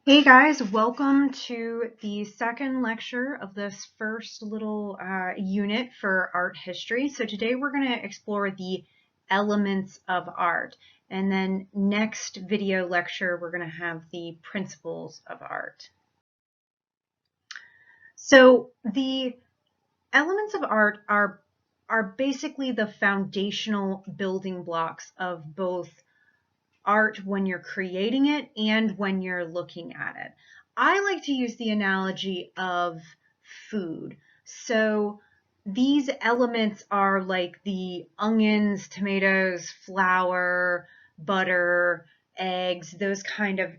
Hey guys, welcome to the second lecture of this first little unit for art history. So today we're going to explore the elements of art, and then next video lecture we're going to have the principles of art. So the elements of art are basically the foundational building blocks of both art when you're creating it and when you're looking at it. I like to use the analogy of food. So these elements are like the onions, tomatoes, flour, butter, eggs, those kind of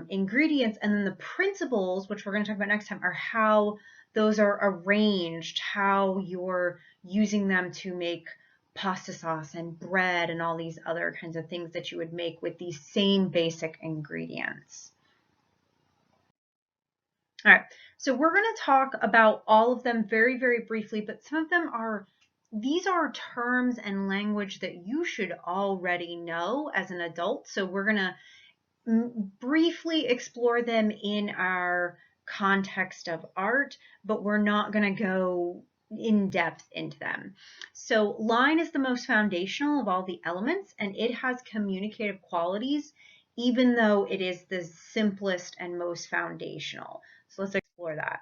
ingredients. And then the principles, which we're going to talk about next time, are how those are arranged, how you're using them to make pasta sauce and bread and all these other kinds of things that you would make with these same basic ingredients. All right, so we're going to talk about all of them very, very briefly, but some of them these are terms and language that you should already know as an adult. So we're going to briefly explore them in our context of art, but we're not going to go in depth into them. So line is the most foundational of all the elements, and it has communicative qualities, even though it is the simplest and most foundational. So let's explore that.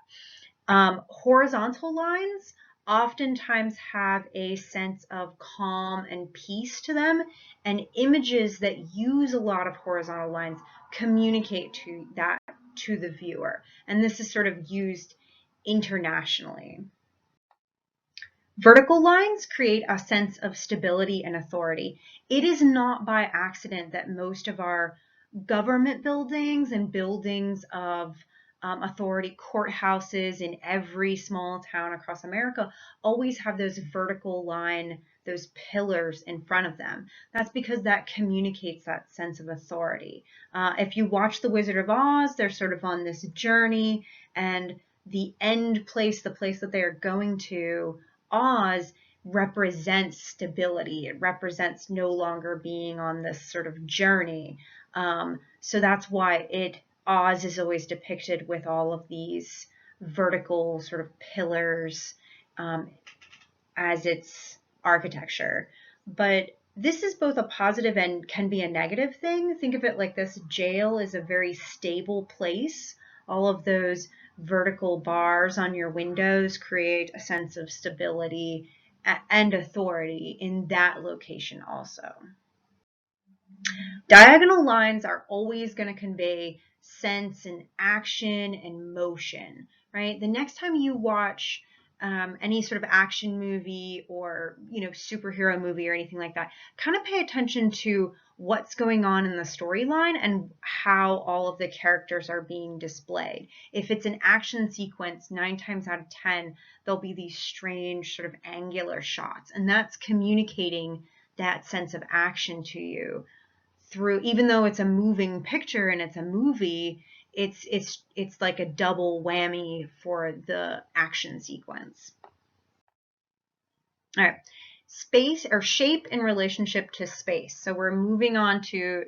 Horizontal lines oftentimes have a sense of calm and peace to them, and images that use a lot of horizontal lines communicate to the viewer. And this is sort of used internationally. Vertical lines create a sense of stability and authority. It is not by accident that most of our government buildings and buildings of authority, courthouses in every small town across America always have those vertical line, those pillars in front of them. That's because that communicates that sense of authority. If you watch The Wizard of Oz, they're sort of on this journey, and the end place, the place that they are going to, Oz, represents stability. It represents no longer being on this sort of journey. So that's why Oz is always depicted with all of these vertical sort of pillars as its architecture. But this is both a positive and can be a negative thing. Think of it like this: jail is a very stable place. All of those vertical bars on your windows create a sense of stability and authority in that location also. Diagonal lines are always going to convey sense and action and motion, right? The next time you watch any sort of action movie or superhero movie or anything like that, kind of pay attention to what's going on in the storyline and how all of the characters are being displayed. If it's an action sequence, 9 times out of 10, there'll be these strange sort of angular shots, and that's communicating that sense of action to you through, even though it's a moving picture and it's a movie, it's like a double whammy for the action sequence. All right, space or shape in relationship to space. So we're moving on to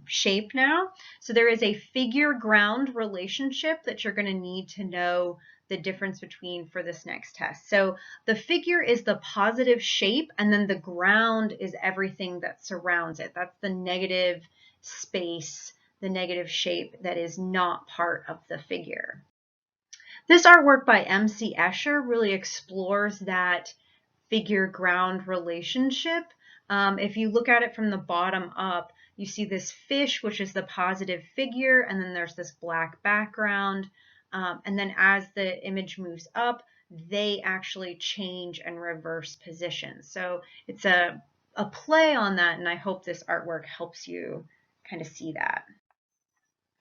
shape now. So there is a figure-ground relationship that you're going to need to know the difference between for this next test. So the figure is the positive shape, and then the ground is everything that surrounds it. That's the negative space, the negative shape that is not part of the figure. This artwork by M.C. Escher really explores that figure-ground relationship. If you look at it from the bottom up, you see this fish, which is the positive figure, and then there's this black background. And then as the image moves up, they actually change and reverse positions. So it's a play on that, and I hope this artwork helps you kind of see that.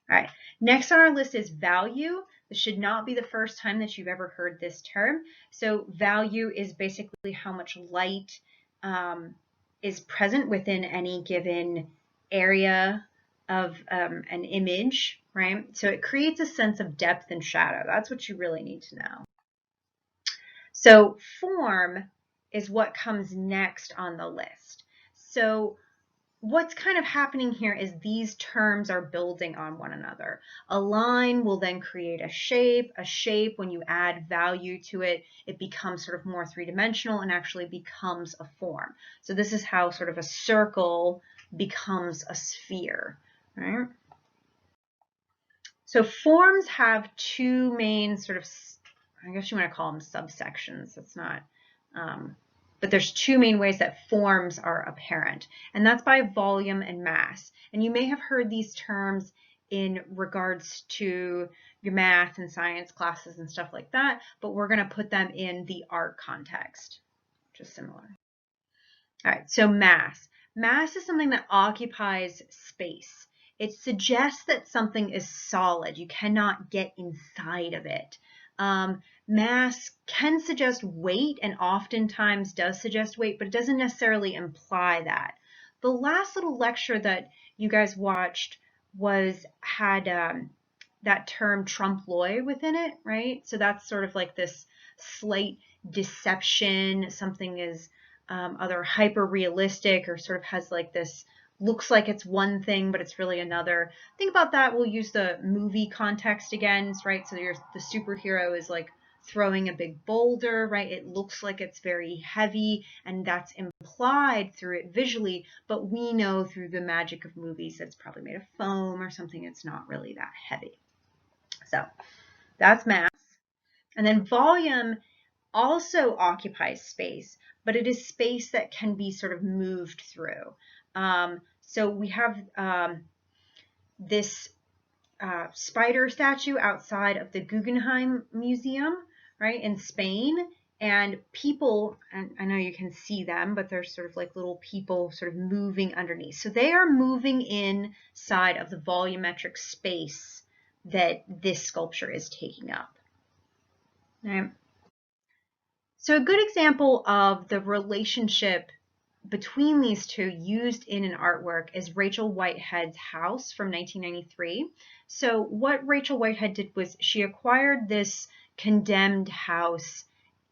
All right, next on our list is value. This should not be the first time that you've ever heard this term. So value is basically how much light is present within any given area of an image, right? So it creates a sense of depth and shadow. That's what you really need to know. So form is what comes next on the list. So what's kind of happening here is these terms are building on one another. A line will then create a shape. A shape, when you add value to it, it becomes sort of more three-dimensional and actually becomes a form. So this is how sort of a circle becomes a sphere, right? So forms have two main sort of, I guess you want to call them subsections. That's not, but there's two main ways that forms are apparent, and that's by volume and mass. And you may have heard these terms in regards to your math and science classes and stuff like that, but we're going to put them in the art context, which is similar. All right, so mass. Mass is something that occupies space. It suggests that something is solid. You cannot get inside of it. Mass can suggest weight and oftentimes does suggest weight, but it doesn't necessarily imply that. The last little lecture that you guys watched had that term trompe-l'oeil within it, right? So that's sort of like this slight deception. Something is either hyper realistic or sort of has like this, looks like it's one thing, but it's really another. Think about that. We'll use the movie context again, right? So the superhero is like throwing a big boulder, right? It looks like it's very heavy, and that's implied through it visually, but we know through the magic of movies that's probably made of foam or something. It's not really that heavy. So that's mass. And then volume also occupies space, but it is space that can be sort of moved through. So we have this spider statue outside of the Guggenheim Museum, right, in Spain. And people, and I know you can see them, but they're sort of like little people sort of moving underneath. So they are moving inside of the volumetric space that this sculpture is taking up. Right? So a good example of the relationship between these two used in an artwork is Rachel Whitehead's house from 1993. So what Rachel Whitehead did was she acquired this condemned house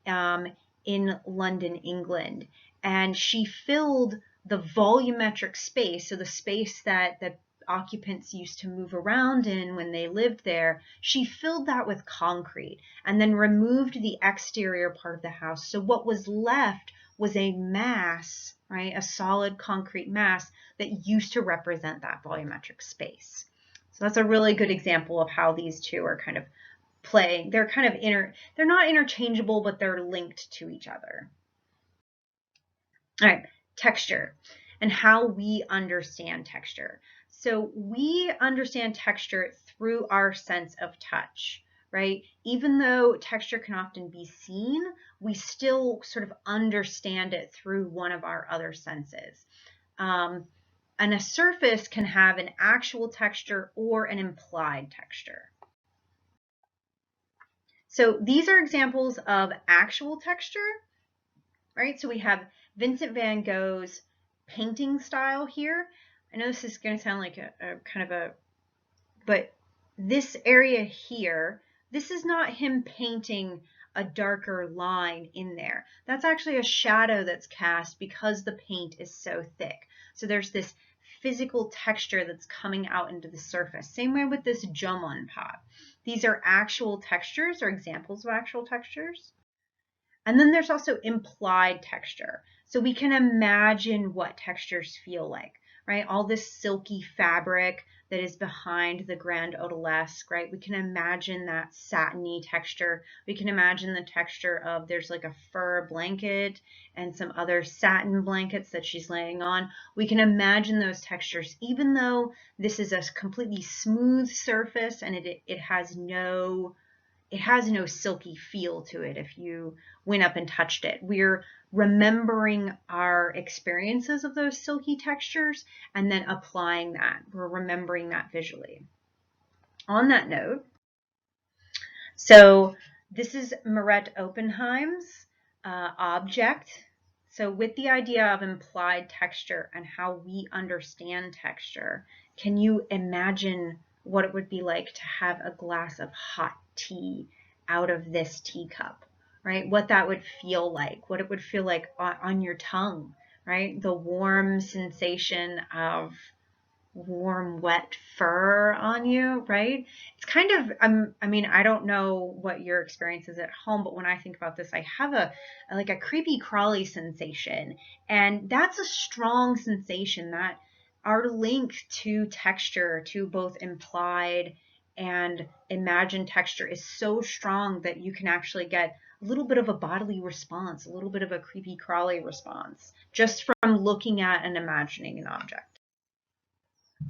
in London, England, and she filled the volumetric space, so the space that the occupants used to move around in when they lived there, she filled that with concrete and then removed the exterior part of the house. So what was left was a mass, right? A solid concrete mass that used to represent that volumetric space. So that's a really good example of how these two are kind of playing. They're kind of they're not interchangeable, but they're linked to each other. All right, texture and how we understand texture. So we understand texture through our sense of touch, right? Even though texture can often be seen, we still sort of understand it through one of our other senses. And a surface can have an actual texture or an implied texture. So these are examples of actual texture, right? So we have Vincent van Gogh's painting style here. I know this is going to sound like a kind of a, but this area here, this is not him painting a darker line in there. That's actually a shadow that's cast because the paint is so thick. So there's this physical texture that's coming out into the surface. Same way with this Jomon pot. These are actual textures or examples of actual textures. And then there's also implied texture. So we can imagine what textures feel like, right? All this silky fabric that is behind the Grand Odalisque, right? We can imagine that satiny texture. We can imagine the texture of, there's like a fur blanket and some other satin blankets that she's laying on. We can imagine those textures, even though this is a completely smooth surface and it has no silky feel to it if you went up and touched it. We're remembering our experiences of those silky textures and then applying that. We're remembering that visually. On that note, so this is Meret Oppenheim's object. So with the idea of implied texture and how we understand texture, can you imagine what it would be like to have a glass of hot tea out of this teacup, right? What that would feel like, what it would feel like on your tongue, right? The warm sensation of warm, wet fur on you, right? It's kind of, I mean, I don't know what your experience is at home, but when I think about this, I have like a creepy crawly sensation. And that's a strong sensation that our link to texture, to both implied and imagined texture, is so strong that you can actually get a little bit of a bodily response, a little bit of a creepy crawly response, just from looking at and imagining an object.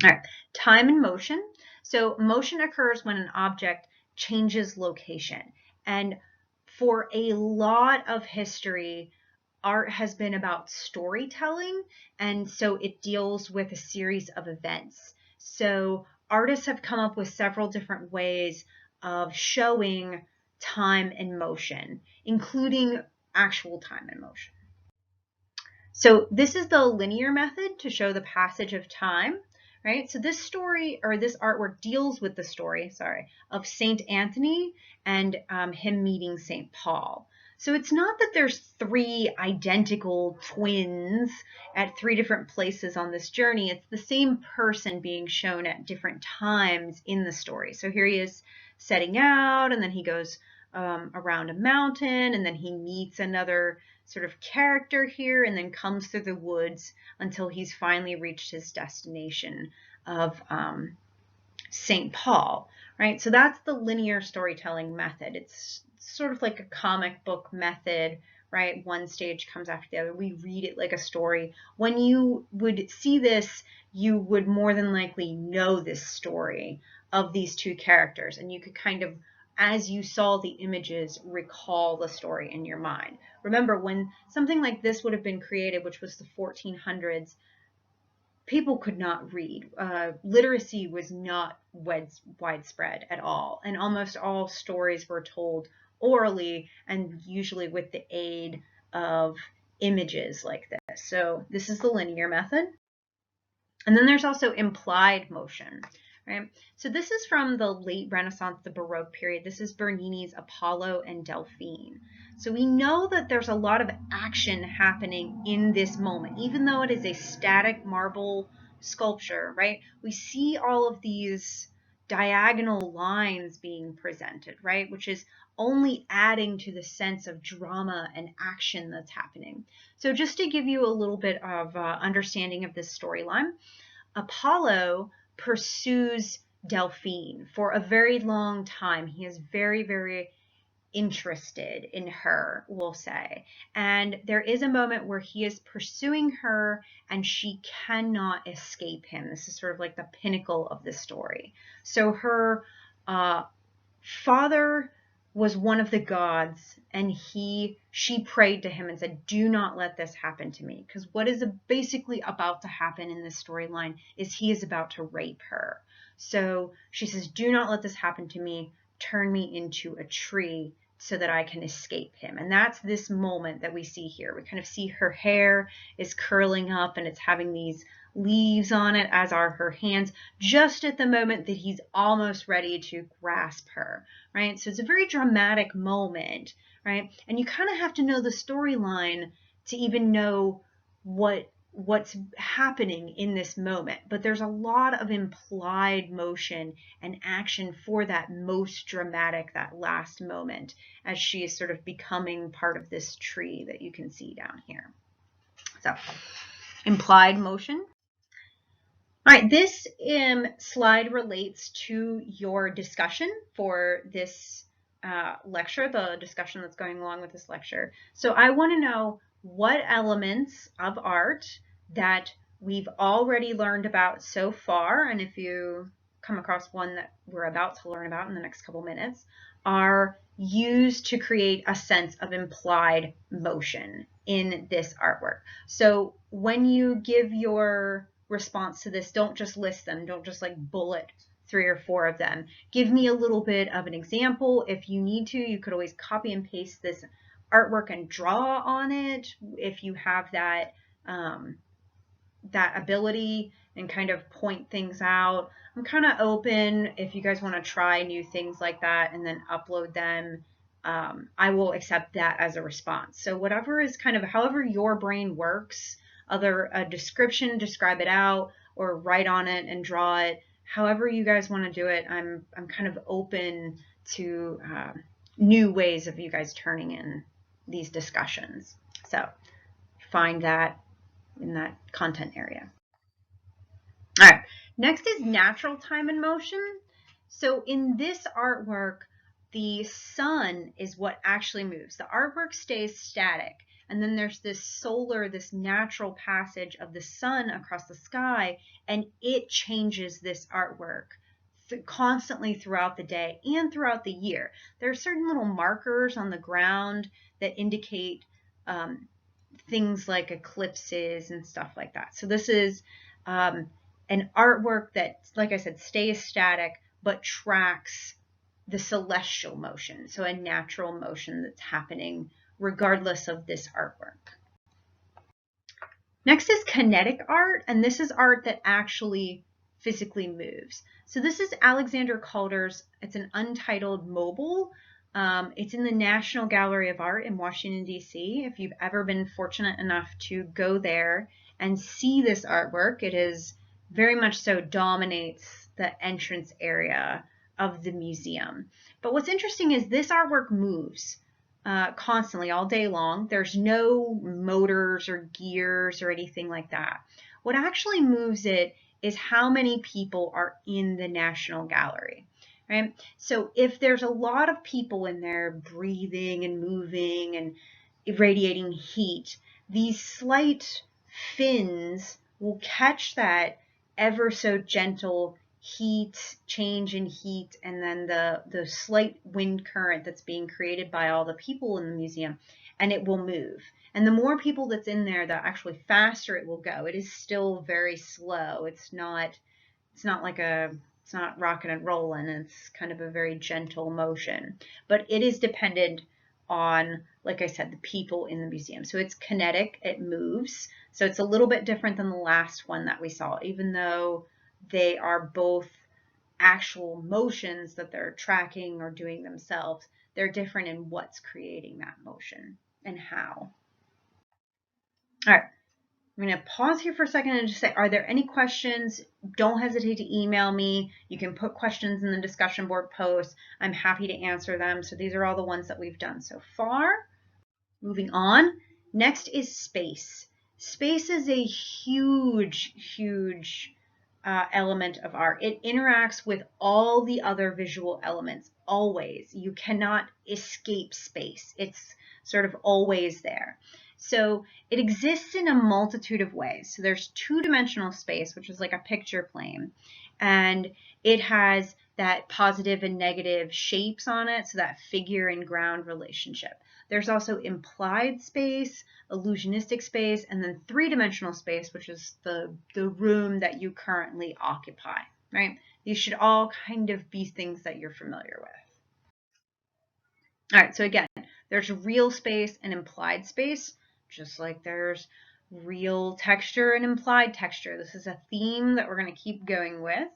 All right, time and motion. So motion occurs when an object changes location. And for a lot of history, art has been about storytelling, and so it deals with a series of events. So artists have come up with several different ways of showing time and motion, including actual time and motion. So this is the linear method to show the passage of time, right? So this story, or this artwork, deals with the story, of Saint Anthony and him meeting Saint Paul. So it's not that there's three identical twins at three different places on this journey. It's the same person being shown at different times in the story. So here he is setting out, and then he goes around a mountain, and then he meets another sort of character here, and then comes through the woods until he's finally reached his destination of St. Paul, right? So that's the linear storytelling method. It's sort of like a comic book method, right? One stage comes after the other. We read it like a story. When you would see this, you would more than likely know this story of these two characters, and you could kind of, as you saw the images, recall the story in your mind. Remember, when something like this would have been created, which was the 1400s, people could not read. Literacy was not widespread at all, and almost all stories were told orally, and usually with the aid of images like this. So this is the linear method. And then there's also implied motion, right? So this is from the late Renaissance, the Baroque period. This is Bernini's Apollo and Delphine. So we know that there's a lot of action happening in this moment, even though it is a static marble sculpture, right? We see all of these diagonal lines being presented, right? Which is only adding to the sense of drama and action that's happening. So just to give you a little bit of understanding of this storyline, Apollo pursues Delphine for a very long time. He is very, very interested in her, we'll say. And there is a moment where he is pursuing her and she cannot escape him. This is sort of like the pinnacle of the story. So her father was one of the gods, and she prayed to him and said, do not let this happen to me, because what is basically about to happen in this storyline is he is about to rape her. So she says, do not let this happen to me, turn me into a tree so that I can escape him. And that's this moment that we see here. We kind of see her hair is curling up and it's having these leaves on it, as are her hands, just at the moment that he's almost ready to grasp her, right? So it's a very dramatic moment, right? And you kind of have to know the storyline to even know what's happening in this moment. But there's a lot of implied motion and action for that most dramatic, that last moment, as she is sort of becoming part of this tree that you can see down here. So implied motion. All right, this slide relates to your discussion for this lecture, the discussion that's going along with this lecture. So I want to know what elements of art that we've already learned about so far, and if you come across one that we're about to learn about in the next couple minutes, are used to create a sense of implied motion in this artwork. So when you give your response to this, don't just list them, don't just like bullet 3 or 4 of them. Give me a little bit of an example. If you need to, you could always copy and paste this artwork and draw on it if you have that that ability, and kind of point things out. I'm kind of open if you guys want to try new things like that and then upload them. I will accept that as a response. So whatever is kind of, however your brain works, a description, describe it out, or write on it and draw it. However you guys want to do it, I'm kind of open to new ways of you guys turning in these discussions. So find that in that content area. All right, next is natural time and motion. So in this artwork, the sun is what actually moves. The artwork stays static. And then there's this natural passage of the sun across the sky, and it changes this artwork constantly throughout the day and throughout the year. There are certain little markers on the ground that indicate things like eclipses and stuff like that. So this is an artwork that, like I said, stays static but tracks the celestial motion, so a natural motion that's happening regardless of this artwork. Next is kinetic art, and this is art that actually physically moves. So this is Alexander Calder's, it's an untitled mobile. It's in the National Gallery of Art in Washington, D.C. If you've ever been fortunate enough to go there and see this artwork, it is very much so dominates the entrance area of the museum. But what's interesting is this artwork moves constantly all day long. There's no motors or gears or anything like that. What actually moves it is how many people are in the National Gallery, right? So if there's a lot of people in there breathing and moving and irradiating heat, these slight fins will catch that ever so gentle change in heat, and then the slight wind current that's being created by all the people in the museum, and it will move. And the more people that's in there, the actually faster it will go. It is still very slow. It's not rocking and rolling. It's kind of a very gentle motion, but it is dependent on, like I said, the people in the museum. So it's kinetic, it moves. So it's a little bit different than the last one that we saw, even though they are both actual motions that they're tracking or doing themselves. They're different in what's creating that motion and how. All right, I'm going to pause here for a second and just say, are there any questions? Don't hesitate to email me. You can put questions in the discussion board post. I'm happy to answer them. So these are all the ones that we've done so far. Moving on, next is space. Space is a huge element of art. It interacts with all the other visual elements, always. You cannot escape space. It's sort of always there. So it exists in a multitude of ways. So there's two-dimensional space, which is like a picture plane, and it has that positive and negative shapes on it, so that figure and ground relationship. There's also implied space, illusionistic space, and then three-dimensional space, which is the room that you currently occupy, right? These should all kind of be things that you're familiar with. All right, so again, there's real space and implied space, just like there's real texture and implied texture. This is a theme that we're going to keep going with.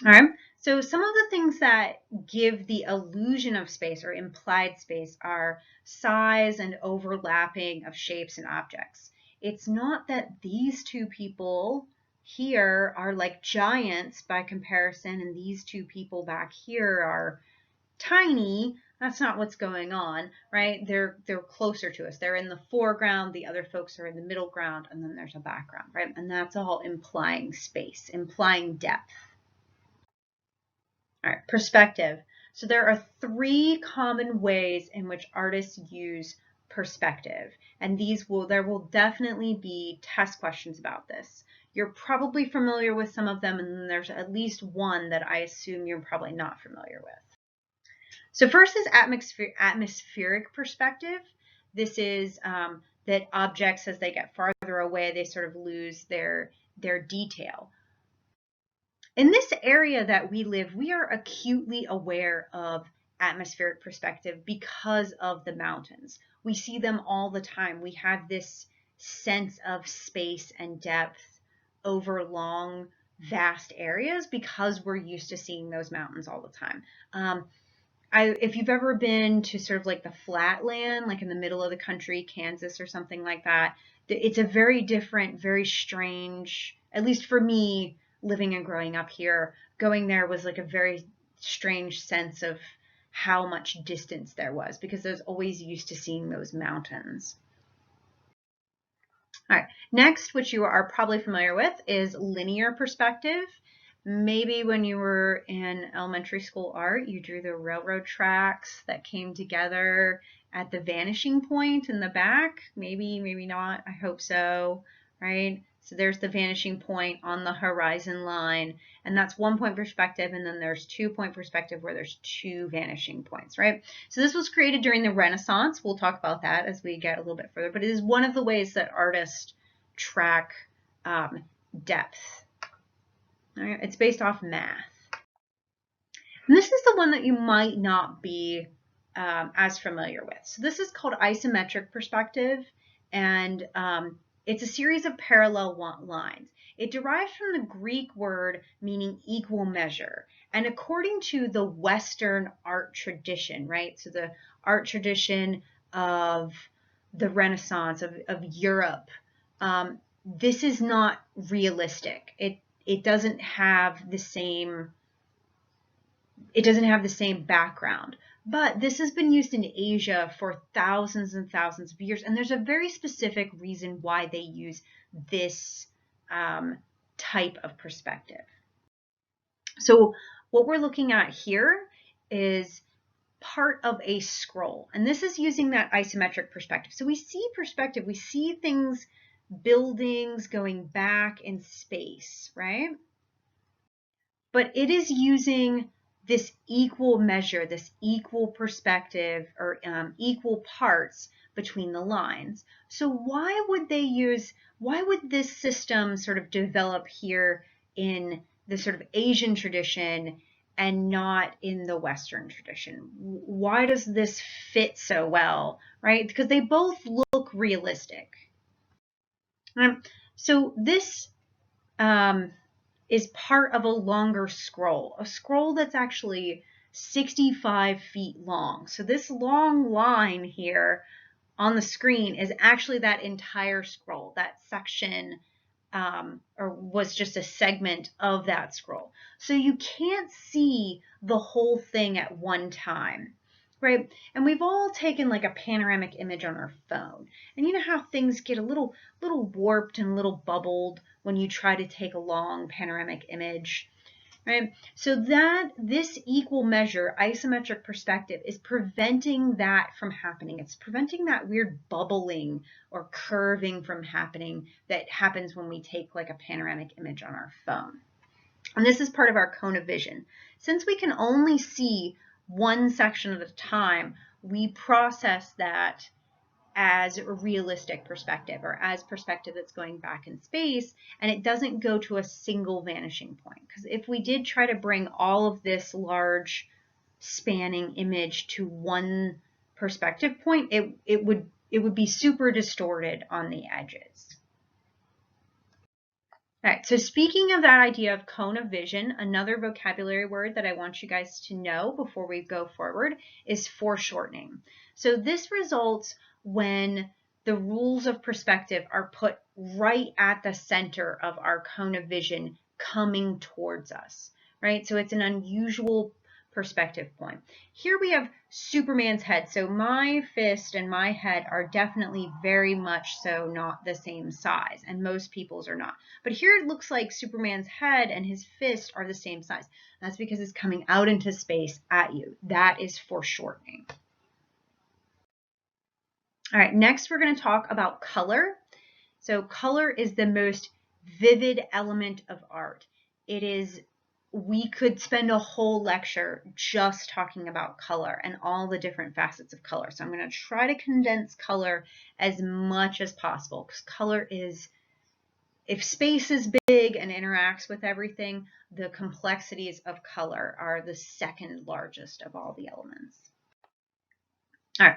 All right, so some of the things that give the illusion of space or implied space are size and overlapping of shapes and objects. It's not that these two people here are like giants by comparison and these two people back here are tiny. That's not what's going on, right? They're closer to us. They're in the foreground, the other folks are in the middle ground, and then there's a background, right? And that's all implying space, implying depth. All right, perspective. So there are three common ways in which artists use perspective, and there will definitely be test questions about this. You're probably familiar with some of them, and then there's at least one that I assume you're probably not familiar with. So first is atmospheric perspective. This is that objects, as they get farther away, they sort of lose their detail. In this area that we live, we are acutely aware of atmospheric perspective because of the mountains. We see them all the time. We have this sense of space and depth over long, vast areas because we're used to seeing those mountains all the time. if you've ever been to sort of like the flatland, like in the middle of the country, Kansas or something like that, it's a very different, very strange, at least for me, living and growing up here, going there was like a very strange sense of how much distance there was, because I was always used to seeing those mountains. All right, next, which you are probably familiar with, is linear perspective. Maybe when you were in elementary school art, you drew the railroad tracks that came together at the vanishing point in the back. Maybe, maybe not. I hope so, right? So there's the vanishing point on the horizon line, and that's 1 point perspective, and then there's 2 point perspective where there's 2 vanishing points, right? So this was created during the Renaissance. We'll talk about that as we get a little bit further, but it is one of the ways that artists track depth. All right, it's based off math. And this is the one that you might not be as familiar with. So this is called isometric perspective, and it's a series of parallel lines. It derives from the Greek word meaning equal measure. And according to the Western art tradition, right? So the art tradition of the Renaissance, of Europe, this is not realistic. It doesn't have the same background. But this has been used in Asia for thousands and thousands of years, and there's a very specific reason why they use this type of perspective. So what we're looking at here is part of a scroll, and this is using that isometric perspective. So we see perspective, we see things, buildings going back in space, right? But it is using this equal measure, this equal perspective, or equal parts between the lines. So why would this system sort of develop here in the sort of Asian tradition and not in the Western tradition? Why does this fit so well, right? Because they both look realistic. So this is part of a longer scroll, a scroll that's actually 65 feet long. So this long line here on the screen is actually that entire scroll. That section or was just a segment of that scroll. So you can't see the whole thing at one time, right? And we've all taken like a panoramic image on our phone. And you know how things get a little warped and a little bubbled when you try to take a long panoramic image, right? So that this equal measure, isometric perspective, is preventing that from happening. It's preventing that weird bubbling or curving from happening that happens when we take like a panoramic image on our phone. And this is part of our cone of vision. Since we can only see one section at a time, we process that as a realistic perspective, or as perspective that's going back in space, and it doesn't go to a single vanishing point. Because if we did try to bring all of this large spanning image to one perspective point, it would be super distorted on the edges. All right, so speaking of that idea of cone of vision, another vocabulary word that I want you guys to know before we go forward is foreshortening. So this results when the rules of perspective are put right at the center of our cone of vision coming towards us, right? So it's an unusual perspective point. Here we have Superman's head. So my fist and my head are definitely very much so not the same size, and most people's are not. But here it looks like Superman's head and his fist are the same size. That's because it's coming out into space at you. That is foreshortening. All right, next we're going to talk about color. So color is the most vivid element of art. We could spend a whole lecture just talking about color and all the different facets of color. So I'm going to try to condense color as much as possible, because color is, if space is big and interacts with everything, the complexities of color are the second largest of all the elements. All right.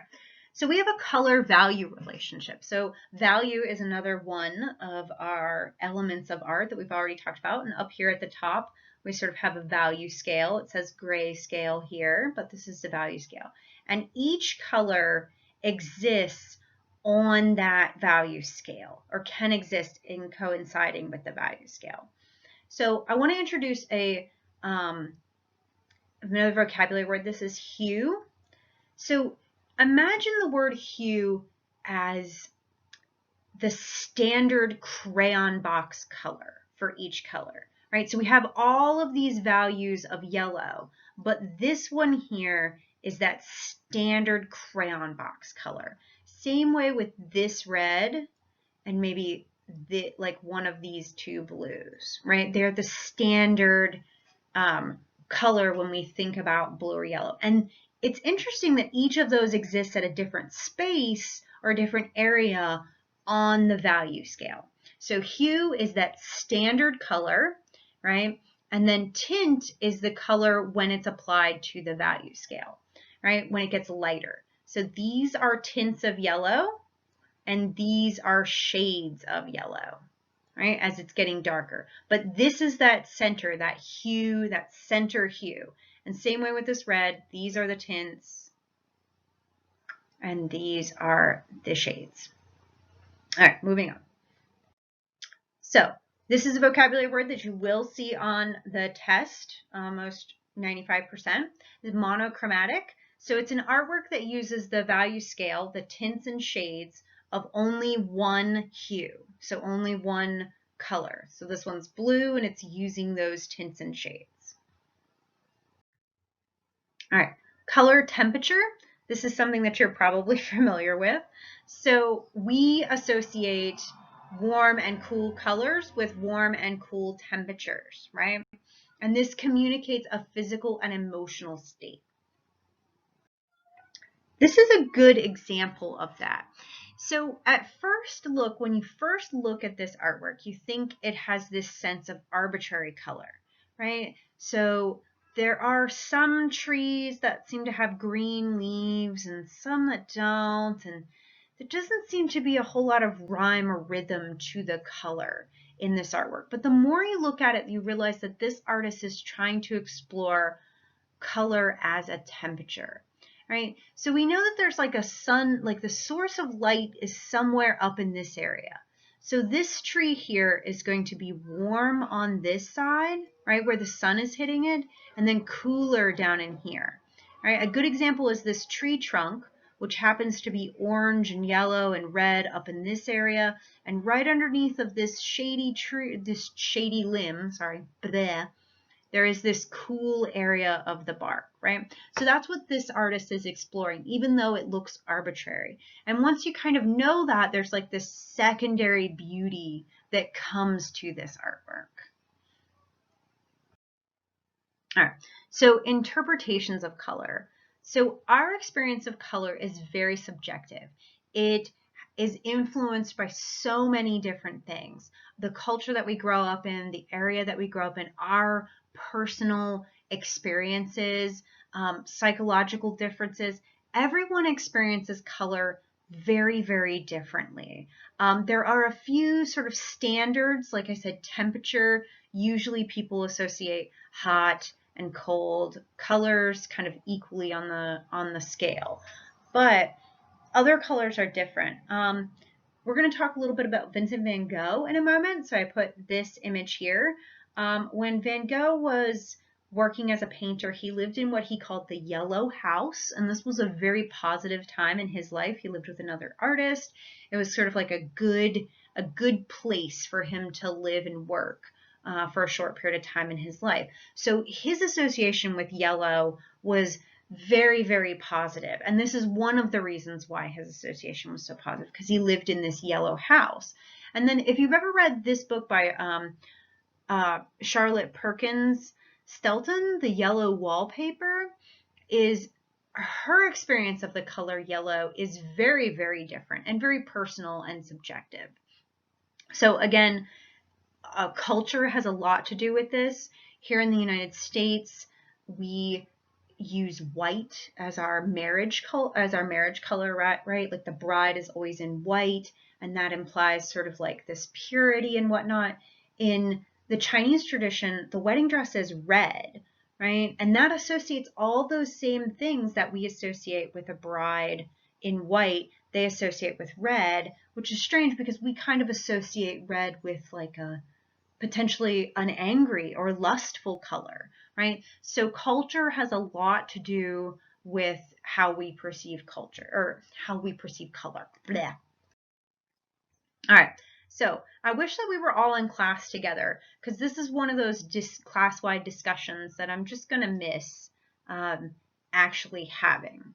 So we have a color value relationship. So value is another one of our elements of art that we've already talked about. And up here at the top, we sort of have a value scale. It says gray scale here, but this is the value scale. And each color exists on that value scale, or can exist in coinciding with the value scale. So I want to introduce another vocabulary word. This is hue. So imagine the word hue as the standard crayon box color for each color, right? So we have all of these values of yellow, but this one here is that standard crayon box color. Same way with this red and maybe like one of these two blues, right? They're the standard color when we think about blue or yellow. And it's interesting that each of those exists at a different space or a different area on the value scale. So hue is that standard color, right? And then tint is the color when it's applied to the value scale, right? When it gets lighter. So these are tints of yellow, and these are shades of yellow, right, as it's getting darker. But this is that center, that hue, that center hue. And same way with this red, these are the tints, and these are the shades. All right, moving on. So this is a vocabulary word that you will see on the test, almost 95%, is monochromatic. So it's an artwork that uses the value scale, the tints and shades of only one hue, so only one color. So this one's blue, and it's using those tints and shades. All right, color temperature. This is something that you're probably familiar with. So we associate warm and cool colors with warm and cool temperatures, right? And this communicates a physical and emotional state. This is a good example of that. So at first look, when you first look at this artwork, you think it has this sense of arbitrary color, right? So there are some trees that seem to have green leaves and some that don't, and there doesn't seem to be a whole lot of rhyme or rhythm to the color in this artwork. But the more you look at it, you realize that this artist is trying to explore color as a temperature. Right? So we know that there's like a sun, like the source of light is somewhere up in this area. So this tree here is going to be warm on this side, right, where the sun is hitting it, and then cooler down in here. Right? A good example is this tree trunk, which happens to be orange and yellow and red up in this area, and right underneath of this shady tree, this shady limb, sorry, bleh, there is this cool area of the bark, right? So that's what this artist is exploring, even though it looks arbitrary. And once you kind of know that, there's like this secondary beauty that comes to this artwork. All right, so interpretations of color. So our experience of color is very subjective. It is influenced by so many different things. The culture that we grow up in, the area that we grow up in, our personal experiences, psychological differences. Everyone experiences color very, very differently. There are a few sort of standards, like I said, temperature. Usually people associate hot and cold colors kind of equally on the scale. But other colors are different. We're going to talk a little bit about Vincent van Gogh in a moment. So I put this image here. When Van Gogh was working as a painter, he lived in what he called the Yellow House, and this was a very positive time in his life. He lived with another artist. It was sort of like a good place for him to live and work for a short period of time in his life. So his association with yellow was very, very positive. And this is one of the reasons why his association was so positive, because he lived in this yellow house. And then if you've ever read this book by Charlotte Perkins Stelton, The Yellow Wallpaper, is her experience of the color yellow is very, very different and very personal and subjective. So again, culture has a lot to do with this. Here in the United States, we use white as our marriage color, right? Like the bride is always in white, and that implies sort of like this purity and whatnot. In the Chinese tradition, the wedding dress is red, right? And that associates all those same things that we associate with a bride in white. They associate with red, which is strange because we kind of associate red with like a potentially an angry or lustful color, right? So culture has a lot to do with how we perceive culture or how we perceive color. Blech. All right. So I wish that we were all in class together because this is one of those class-wide discussions that I'm just going to miss actually having.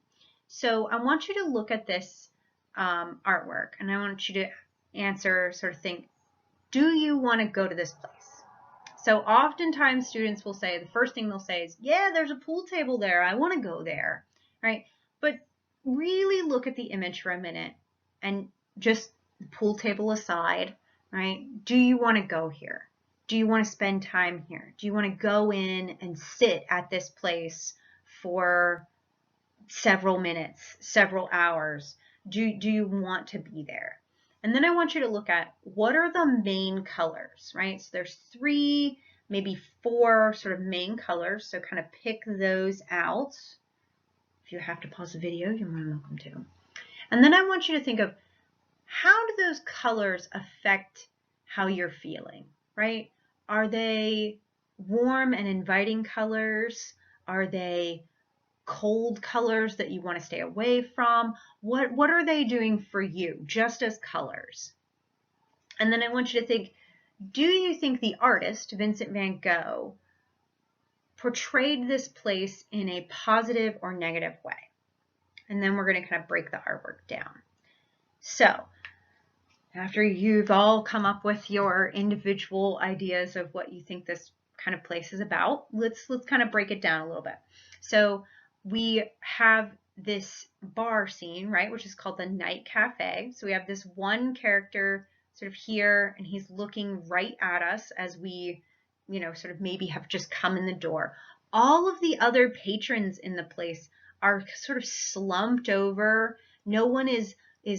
So I want you to look at this artwork and I want you to answer, sort of think, do you want to go to this place? So oftentimes students will say, the first thing they'll say is, yeah, there's a pool table there. I want to go there, right? But really look at the image for a minute and just pool table aside, right? Do you want to go here? Do you want to spend time here? Do you want to go in and sit at this place for several minutes, several hours? Do you want to be there? And then I want you to look at what are the main colors, right? So there's 3, maybe 4 sort of main colors. So kind of pick those out. If you have to pause the video, you're more than welcome to. And then I want you to think of how do those colors affect how you're feeling, right? Are they warm and inviting colors? Are they cold colors that you want to stay away from? What are they doing for you just as colors? And then I want you to think, do you think the artist, Vincent van Gogh, portrayed this place in a positive or negative way? And then we're going to kind of break the artwork down. So after you've all come up with your individual ideas of what you think this kind of place is about, let's kind of break it down a little bit. So we have this bar scene, right, which is called the Night Cafe. So we have this one character sort of here, and he's looking right at us as we, you know, sort of maybe have just come in the door. All of the other patrons in the place are sort of slumped over. No one is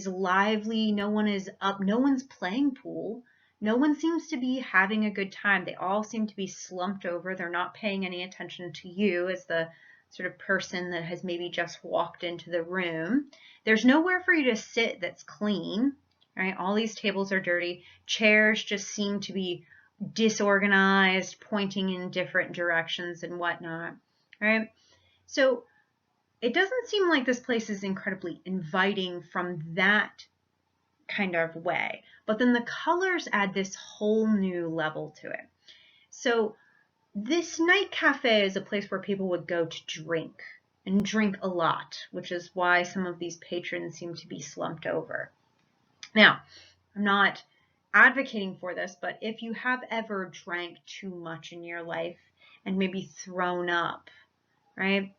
lively, no one is up, no one's playing pool. No one seems to be having a good time. They all seem to be slumped over. They're not paying any attention to you as the sort of person that has maybe just walked into the room. There's nowhere for you to sit that's clean, right? All these tables are dirty. Chairs just seem to be disorganized, pointing in different directions and whatnot, right? So it doesn't seem like this place is incredibly inviting from that kind of way. But then the colors add this whole new level to it. So this night cafe is a place where people would go to drink and drink a lot, which is why some of these patrons seem to be slumped over. Now, I'm not advocating for this, but if you have ever drank too much in your life and maybe thrown up, right?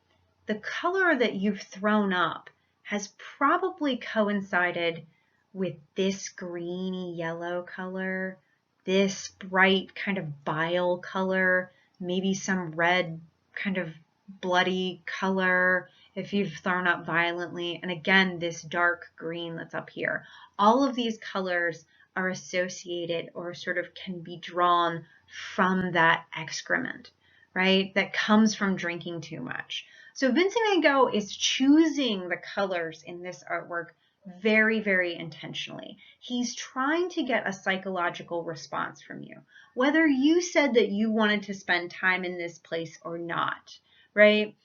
The color that you've thrown up has probably coincided with this greeny yellow color, this bright kind of bile color, maybe some red kind of bloody color if you've thrown up violently, and again, this dark green that's up here. All of these colors are associated or sort of can be drawn from that excrement, right? That comes from drinking too much. So Vincent van Gogh is choosing the colors in this artwork very, very intentionally. He's trying to get a psychological response from you, whether you said that you wanted to spend time in this place or not, right?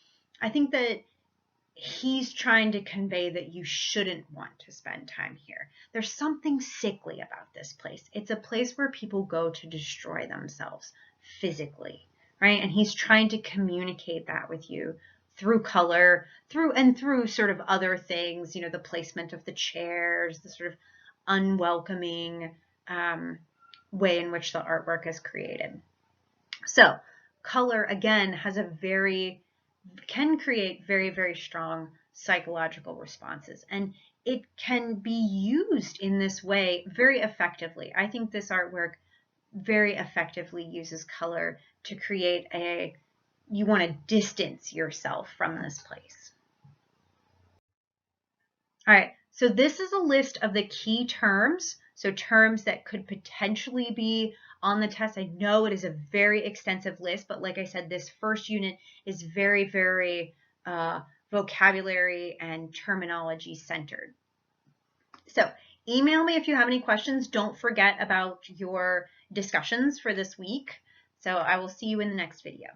I think that he's trying to convey that you shouldn't want to spend time here. There's something sickly about this place. It's a place where people go to destroy themselves physically, right? And he's trying to communicate that with you through color, through sort of other things, you know, the placement of the chairs, the sort of unwelcoming way in which the artwork is created. So color, again, can create very, very strong psychological responses, and it can be used in this way very effectively. I think this artwork very effectively uses color to create you want to distance yourself from this place. All right, so this is a list of the key terms, so terms that could potentially be on the test. I know it is a very extensive list, but like I said, this first unit is very, very vocabulary and terminology centered. So email me if you have any questions. Don't forget about your discussions for this week. So I will see you in the next video.